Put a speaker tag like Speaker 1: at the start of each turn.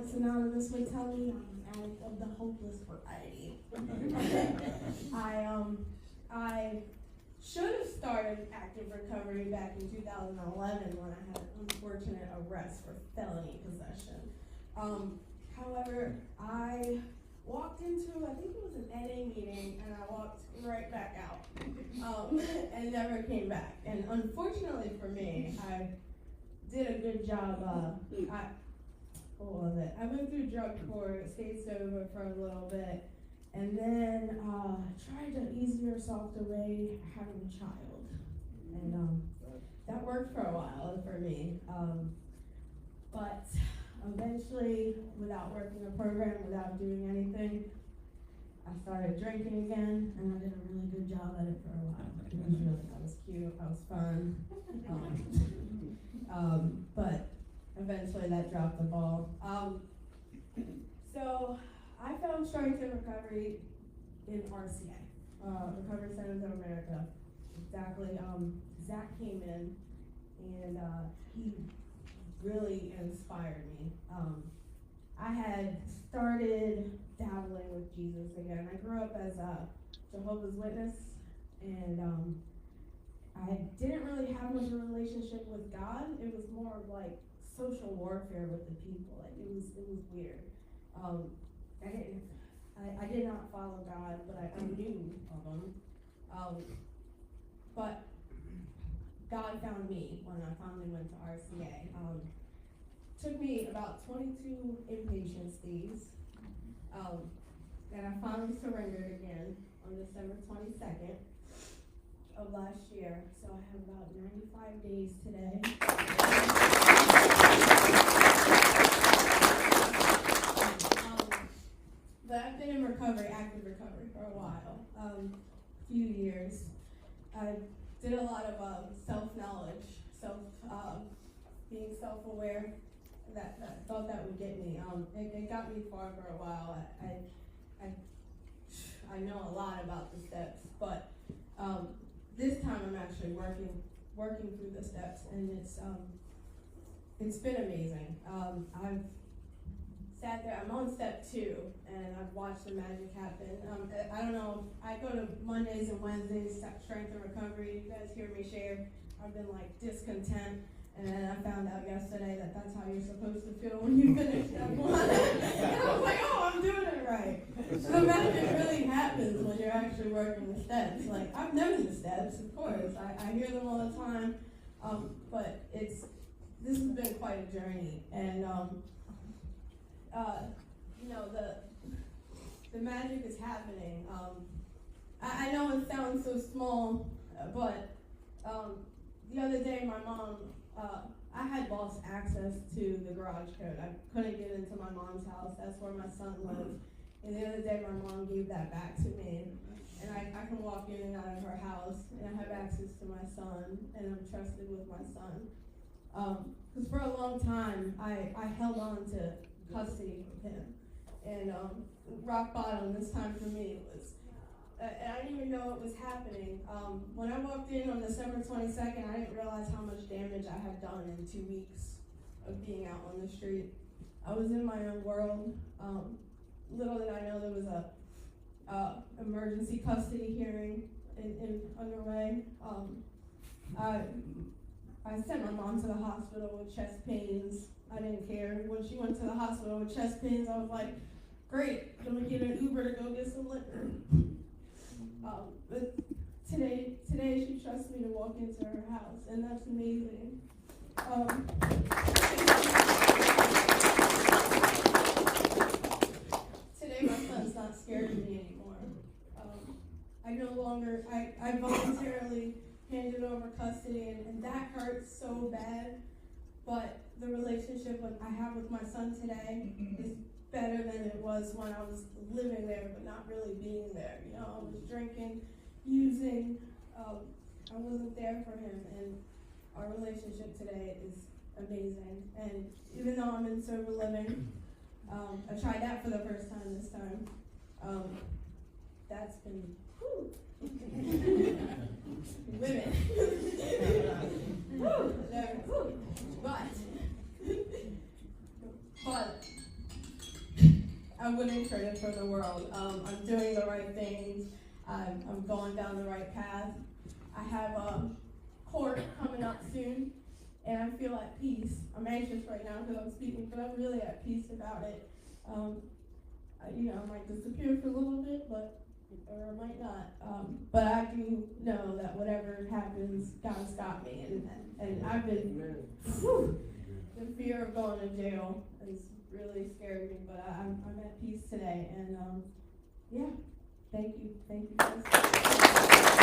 Speaker 1: Alcoholics Anonymous would tell me, I'm an addict of the hopeless variety. I should have started active recovery back in 2011 when I had an unfortunate arrest for felony possession. However, I walked into, I think it was an NA meeting, and I walked right back out, and never came back. And unfortunately for me, I did a good job. I went through drug court, stayed sober for a little bit, and then tried to ease yourself away having a child. And that worked for a while for me. But eventually, without working a program, without doing anything, I started drinking again, and I did a really good job at it for a while. I was cute, I was fun. But eventually that dropped the ball. So I found strength in recovery in RCA, Recovery Centers of America. Exactly. Zach came in, and he really inspired me. I had started dabbling with Jesus again. I grew up as a Jehovah's Witness, and I didn't really have much of a relationship with God. It was more of like social warfare with the people. Like it was weird. I did not follow God, but I knew of him. But God found me when I finally went to RCA. Took me about 22 inpatient stays, and I finally surrendered again on December 22nd of last year. So I have about 95 days today. But I've been in recovery, active recovery, for a while, few years. I did a lot of self-knowledge, being self-aware. That thought that would get me. It got me far for a while. I know a lot about the steps, but this time I'm actually working through the steps, and it's been amazing. I've sat there. I'm on step 2, and I've watched the magic happen. I don't know. I go to Mondays and Wednesdays, strength and recovery. You guys hear me share. I've been like discontent. And then I found out yesterday that that's how you're supposed to feel when you finish step 1. And I was like, oh, I'm doing it right. So the magic really happens when you're actually working the steps. Like, I've known the steps, of course. I hear them all the time. But this has been quite a journey. And, the magic is happening. I know it sounds so small, but the other day my mom, I had lost access to the garage code. I couldn't get into my mom's house. That's where my son lived. And the other day my mom gave that back to me. And I can walk in and out of her house, and I have access to my son, and I'm trusted with my son. Because for a long time, I held on to custody of him. And rock bottom this time for me was, and I didn't even know it was happening. When I walked in on December 22nd, I didn't realize how much damage I had done in 2 weeks of being out on the street. I was in my own world. Little did I know there was a emergency custody hearing underway. I sent my mom to the hospital with chest pains. I didn't care. When she went to the hospital with chest pains, I was like, great, I'm gonna get an Uber to go get some liquor. But today she trusts me to walk into her house, and that's amazing. Today my son's not scared of me anymore. I voluntarily handed over custody, and that hurts so bad, but the relationship I have with my son today is better than it was when I was living there but not really being there. You know, I was drinking, using, I wasn't there for him, and our relationship today is amazing. And even though I'm in sober living, I tried that for the first time this time. That's been, whew. Women. Whew, there, whew. But wouldn't trade it for the world. I'm doing the right things. I'm going down the right path. I have a court coming up soon, and I feel at peace. I'm anxious right now because I'm speaking, but I'm really at peace about it. I might disappear for a little bit, or I might not. But I do know that whatever happens, God's got me, and I've been, the fear of going to jail has really scared me, but I'm at peace today, and yeah, thank you guys.